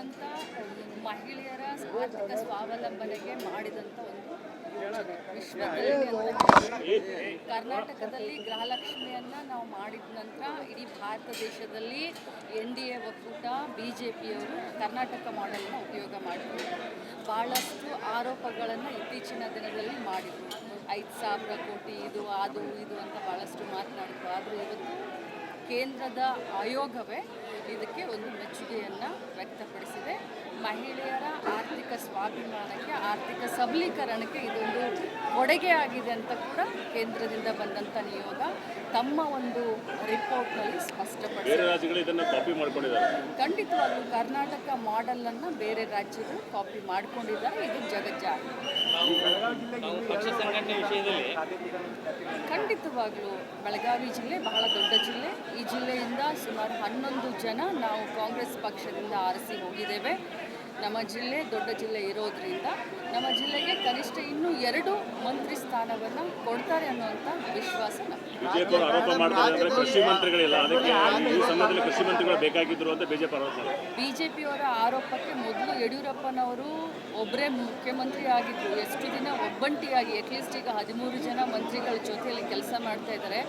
ಭಗವಂತ ಮಹಿಳೆಯರ ಆರ್ಥಿಕ ಸ್ವಾವಲಂಬನೆಗೆ ಮಾಡಿದಂಥ ಒಂದು ಯೋಜನೆ. ವಿಶ್ವದಲ್ಲಿ ಕರ್ನಾಟಕದಲ್ಲಿ ಗೃಹಲಕ್ಷ್ಮಿಯನ್ನು ನಾವು ಮಾಡಿದ ನಂತರ ಇಡೀ ಭಾರತ ದೇಶದಲ್ಲಿ NDA ಒಕ್ಕೂಟ BJPಯವರು ಕರ್ನಾಟಕ ಮಾಡೆಲ್ನ ಉಪಯೋಗ ಮಾಡಿದ್ದಾರೆ. ಭಾಳಷ್ಟು ಆರೋಪಗಳನ್ನು ಇತ್ತೀಚಿನ ದಿನದಲ್ಲಿ ಮಾಡಿದರು. 5,000 ಕೋಟಿ ಇದು ಅದು ಇದು ಅಂತ ಭಾಳಷ್ಟು ಮಾತನಾಡಿದ್ರು. ಆದರೆ ಇವತ್ತು ಕೇಂದ್ರದ ಆಯೋಗವೇ ಇದಕ್ಕೆ ಒಂದು ಮೆಚ್ಚುಗೆಯನ್ನು ವ್ಯಕ್ತಪಡಿಸಿದೆ. ಮಹಿಳೆಯರ ಆರ್ಥಿಕ ಸ್ವಾಭಿಮಾನಕ್ಕೆ, ಆರ್ಥಿಕ ಸಬಲೀಕರಣಕ್ಕೆ ಇದೊಂದು ಕೊಡುಗೆ ಆಗಿದೆ ಅಂತ ಕೂಡ ಕೇಂದ್ರದಿಂದ ಬಂದಂಥ ನಿಯೋಗ ತಮ್ಮ ಒಂದು ರಿಪೋರ್ಟ್ನಲ್ಲಿ ಸ್ಪಷ್ಟಪಡಿಸಿದೆ. ಖಂಡಿತವಾಗ್ಲೂ ಕರ್ನಾಟಕ ಮಾಡೆಲನ್ನು ಬೇರೆ ರಾಜ್ಯಗಳು ಕಾಪಿ ಮಾಡಿಕೊಂಡಿದ್ದಾರೆ. ಇದು ಜಗಜ್ಜಾಹೀರು. ಖಂಡಿತವಾಗ್ಲೂ ಬೆಳಗಾವಿ ಜಿಲ್ಲೆ ಬಹಳ ದೊಡ್ಡ ಜಿಲ್ಲೆ. ಈ ಜಿಲ್ಲೆಯಿಂದ ಸುಮಾರು 11 ಜನ ನಾವು ಕಾಂಗ್ರೆಸ್ ಪಕ್ಷದಿಂದ ಆರಿಸಿ ಹೋಗಿದ್ದೇವೆ. ನಮ್ಮ ಜಿಲ್ಲೆ ದೊಡ್ಡ ಜಿಲ್ಲೆ ಇರೋದ್ರಿಂದ ನಮ್ಮ ಜಿಲ್ಲೆಗೆ ಕನಿಷ್ಠ ಇನ್ನೂ 2 ಮಂತ್ರಿ ಸ್ಥಾನವನ್ನು ಕೊಡ್ತಾರೆ ಅನ್ನುವಂಥ ವಿಶ್ವಾಸ ಬಿಜೆಪಿಯವರ ಆರೋಪಕ್ಕೆ ಮೊದಲು ಯಡಿಯೂರಪ್ಪನವರು ಒಬ್ಬರೇ ಮುಖ್ಯಮಂತ್ರಿ ಆಗಿದ್ರು. ಎಷ್ಟು ದಿನ ಒಬ್ಬಂಟಿಯಾಗಿ ಅಟ್ಲೀಸ್ಟ್ ಈಗ 13 ಜನ ಮಂತ್ರಿಗಳ ಜೊತೆಯಲ್ಲಿ ಕೆಲಸ ಮಾಡ್ತಾ ಇದ್ದಾರೆ.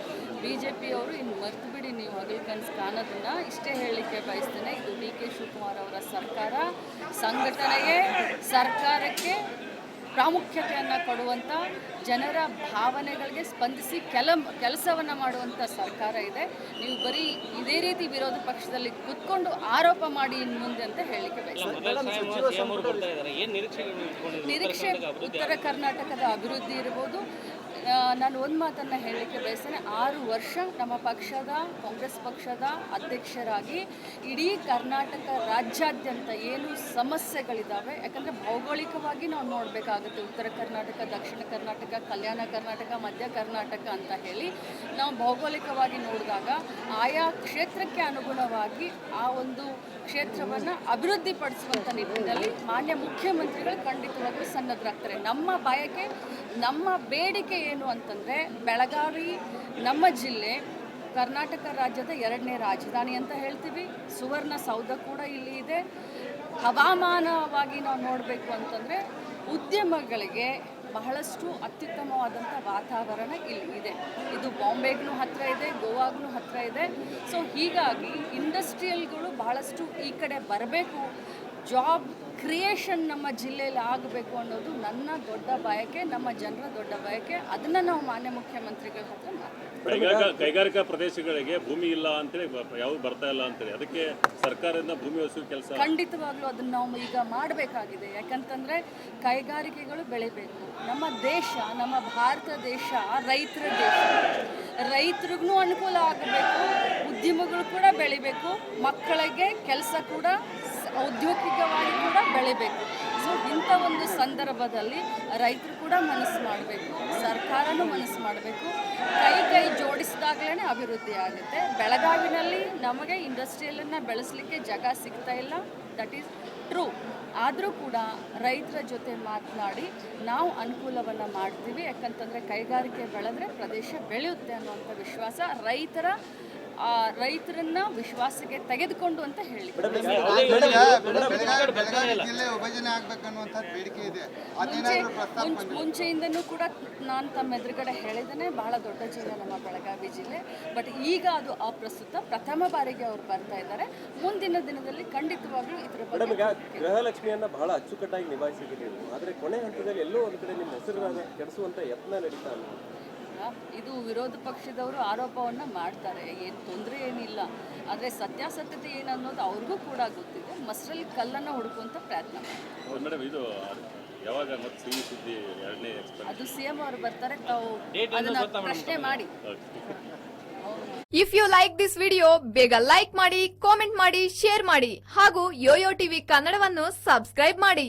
BJPಯವರು ಇನ್ನು ಮರೆತು ಬಿಡಿ, ನೀವು ಹಗಲು ಕನಸು ಕಾಣೋದನ್ನು. ಇಷ್ಟೇ ಹೇಳಲಿಕ್ಕೆ ಬಯಸ್ತೇನೆ, ಇದು DK ಶಿವಕುಮಾರ್ ಅವರ ಸರ್ಕಾರ ಸಂಘಟನೆಗೆ, ಸರ್ಕಾರಕ್ಕೆ ಪ್ರಾಮುಖ್ಯತೆಯನ್ನು ಕೊಡುವಂಥ, ಜನರ ಭಾವನೆಗಳಿಗೆ ಸ್ಪಂದಿಸಿ ಕೆಲಸವನ್ನು ಮಾಡುವಂಥ ಸರ್ಕಾರ ಇದೆ. ನೀವು ಬರೀ ಇದೇ ರೀತಿ ವಿರೋಧ ಪಕ್ಷದಲ್ಲಿ ಕೂತ್ಕೊಂಡು ಆರೋಪ ಮಾಡಿ ಇನ್ನು ಮುಂದೆ ಅಂತ ಹೇಳಲಿಕ್ಕೆ ಬಯಸ್ತೇನೆ. ನಿರೀಕ್ಷೆ ಉತ್ತರ ಕರ್ನಾಟಕದ ಅಭಿವೃದ್ಧಿ ಇರ್ಬೋದು. ನಾನು ಒಂದು ಮಾತನ್ನು ಹೇಳಲಿಕ್ಕೆ ಬಯಸ್ತೇನೆ, 6 ವರ್ಷ ನಮ್ಮ ಪಕ್ಷದ ಕಾಂಗ್ರೆಸ್ ಪಕ್ಷದ ಅಧ್ಯಕ್ಷರಾಗಿ ಇಡೀ ಕರ್ನಾಟಕ ರಾಜ್ಯಾದ್ಯಂತ ಏನು ಸಮಸ್ಯೆಗಳಿದ್ದಾವೆ, ಯಾಕಂದರೆ ಭೌಗೋಳಿಕವಾಗಿ ನಾವು ನೋಡಬೇಕಾಗುತ್ತೆ. ಉತ್ತರ ಕರ್ನಾಟಕ, ದಕ್ಷಿಣ ಕರ್ನಾಟಕ, ಕಲ್ಯಾಣ ಕರ್ನಾಟಕ, ಮಧ್ಯ ಕರ್ನಾಟಕ ಅಂತ ಹೇಳಿ ನಾವು ಭೌಗೋಳಿಕವಾಗಿ ನೋಡಿದಾಗ ಆಯಾ ಕ್ಷೇತ್ರಕ್ಕೆ ಅನುಗುಣವಾಗಿ ಆ ಒಂದು ಕ್ಷೇತ್ರವನ್ನು ಅಭಿವೃದ್ಧಿಪಡಿಸುವಂಥ ನಿಟ್ಟಿನಲ್ಲಿ ಮಾನ್ಯ ಮುಖ್ಯಮಂತ್ರಿಗಳು ಖಂಡಿತವಾಗ್ಲೂ ಸನ್ನದ್ಧರಾಗ್ತಾರೆ. ನಮ್ಮ ಬಯಕೆ, ನಮ್ಮ ಬೇಡಿಕೆ ಏನು ಅಂತಂದರೆ, ಬೆಳಗಾವಿ ನಮ್ಮ ಜಿಲ್ಲೆ ಕರ್ನಾಟಕ ರಾಜ್ಯದ 2ನೇ ರಾಜಧಾನಿ ಅಂತ ಹೇಳ್ತೀವಿ. ಸುವರ್ಣ ಸೌಧ ಕೂಡ ಇಲ್ಲಿ ಇದೆ. ಹವಾಮಾನವಾಗಿ ನಾವು ನೋಡಬೇಕು ಅಂತಂದರೆ ಉದ್ಯಮಗಳಿಗೆ ಬಹಳಷ್ಟು ಅತ್ಯುತ್ತಮವಾದಂಥ ವಾತಾವರಣ ಇಲ್ಲಿ ಇದೆ. ಇದು ಬಾಂಬೆಗೂ ಹತ್ತಿರ ಇದೆ, ಗೋವಾಗೂ ಹತ್ತಿರ ಇದೆ. ಸೊ ಹೀಗಾಗಿ ಇಂಡಸ್ಟ್ರಿಯಲ್ಗಳು ಬಹಳಷ್ಟು ಈ ಕಡೆ ಬರಬೇಕು, ಜಾಬ್ ಕ್ರಿಯೇಷನ್ ನಮ್ಮ ಜಿಲ್ಲೆಯಲ್ಲಿ ಆಗಬೇಕು ಅನ್ನೋದು ನನ್ನ ದೊಡ್ಡ ಬಯಕೆ, ನಮ್ಮ ಜನರ ದೊಡ್ಡ ಬಯಕೆ. ಅದನ್ನು ನಾವು ಮಾನ್ಯ ಮುಖ್ಯಮಂತ್ರಿಗಳ ಹತ್ರ ಕೈಗಾರಿಕಾ ಪ್ರದೇಶಗಳಿಗೆ ಭೂಮಿ ಇಲ್ಲ ಅಂತೇಳಿ ಯಾವುದು ಬರ್ತಾ ಇಲ್ಲ ಅಂತೇಳಿ ಅದಕ್ಕೆ ಸರ್ಕಾರದಿಂದ ಭೂಮಿ ಒದಗಿಸುವ ಕೆಲಸ ಖಂಡಿತವಾಗ್ಲೂ ಅದನ್ನು ನಾವು ಈಗ ಮಾಡಬೇಕಾಗಿದೆ. ಯಾಕಂತಂದರೆ ಕೈಗಾರಿಕೆಗಳು ಬೆಳಿಬೇಕು. ನಮ್ಮ ದೇಶ, ನಮ್ಮ ಭಾರತ ದೇಶ ರೈತರ ದೇಶ. ರೈತರಿಗೂ ಅನುಕೂಲ ಆಗಬೇಕು, ಉದ್ಯಮಗಳು ಕೂಡ ಬೆಳಿಬೇಕು, ಮಕ್ಕಳಿಗೆ ಕೆಲಸ ಕೂಡ ಔದ್ಯೋಗಿಕವಾಗಿ ಕೂಡ ಬೆಳಿಬೇಕು. ಸೊ ಇಂಥ ಒಂದು ಸಂದರ್ಭದಲ್ಲಿ ರೈತರು ಕೂಡ ಮನಸ್ಸು ಮಾಡಬೇಕು, ಸರ್ಕಾರನೂ ಮನಸ್ಸು ಮಾಡಬೇಕು. ಕೈ ಜೋಡಿಸಿದಾಗಲೇ ಅಭಿವೃದ್ಧಿ ಆಗುತ್ತೆ. ಬೆಳಗಾವಿನಲ್ಲಿ ನಮಗೆ ಇಂಡಸ್ಟ್ರಿಯಲನ್ನು ಬೆಳೆಸಲಿಕ್ಕೆ ಜಾಗ ಸಿಗ್ತಾ ಇಲ್ಲ, ದಟ್ ಈಸ್ ಟ್ರೂ. ಆದರೂ ಕೂಡ ರೈತರ ಜೊತೆ ಮಾತನಾಡಿ ನಾವು ಅನುಕೂಲವನ್ನು ಮಾಡ್ತೀವಿ. ಯಾಕಂತಂದರೆ ಕೈಗಾರಿಕೆ ಬೆಳೆದ್ರೆ ಪ್ರದೇಶ ಬೆಳೆಯುತ್ತೆ ಅನ್ನುವಂಥ ವಿಶ್ವಾಸ ರೈತರನ್ನ ವಿಶ್ವಾಸಕ್ಕೆ ತೆಗೆದುಕೊಂಡು ಅಂತ ಹೇಳಿ ಮುಂಚೆಯಿಂದನೂ ಕೂಡ ನಾನು ತಮ್ಮ ಎದುರುಗಡೆ ಹೇಳಿದ್ದೇನೆ, ಬಹಳ ದೊಡ್ಡ ಜಿಲ್ಲೆ ನಮ್ಮ ಬೆಳಗಾವಿ ಜಿಲ್ಲೆ. ಬಟ್ ಈಗ ಅದು ಅಪ್ರಸ್ತುತ. ಪ್ರಥಮ ಬಾರಿಗೆ ಅವರು ಬರ್ತಾ ಇದ್ದಾರೆ. ಮುಂದಿನ ದಿನದಲ್ಲಿ ಖಂಡಿತವಾಗ್ಲೂ ಇದರ ಬಗ್ಗೆ ಗೃಹಲಕ್ಷ್ಮಿಯನ್ನ ಬಹಳ ಅಚ್ಚುಕಟ್ಟಾಗಿ ನಿಭಾಯಿಸಿದ್ದೀರಿ. ಆದರೆ ಕೊನೆ ಹಂತದಲ್ಲಿ ಎಲ್ಲೋ ಒಂದು ಕಡೆ ನಿಮ್ಮ ಹೆಸರನ್ನ ಕೆಡಿಸುವಂತ ಯತ್ನ ನಡೀತಾ ಇಲ್ಲ. ಇದು ವಿರೋಧ ಪಕ್ಷದವರು ಆರೋಪವನ್ನು ಮಾಡ್ತಾರೆ, ಏನು ತೊಂದರೆ ಏನಿಲ್ಲ. ಆದರೆ ಸತ್ಯಾಸತ್ಯತೆ ಏನನ್ನೋದು ಅವ್ರಿಗೂ ಕೂಡ ಗೊತ್ತಿದೆ. ಮಸ್ರಲ್ಲಿ ಕಲ್ಲನ್ನು ಹುಡುಕುವಂಥ ಪ್ರಯತ್ನ ಅದು CM ಅವರು ಬರ್ತಾರೆ, ತಾವು ಅದನ್ನ ಪ್ರಶ್ನೆ ಮಾಡಿ. If you like this video ಬೇಗ ಲೈಕ್ ಮಾಡಿ, ಕಾಮೆಂಟ್ ಮಾಡಿ, ಶೇರ್ ಮಾಡಿ ಹಾಗೂ ಯೋಯೋ ಟಿವಿ ಕನ್ನಡವನ್ನು ಸಬ್ಸ್ಕ್ರೈಬ್ ಮಾಡಿ.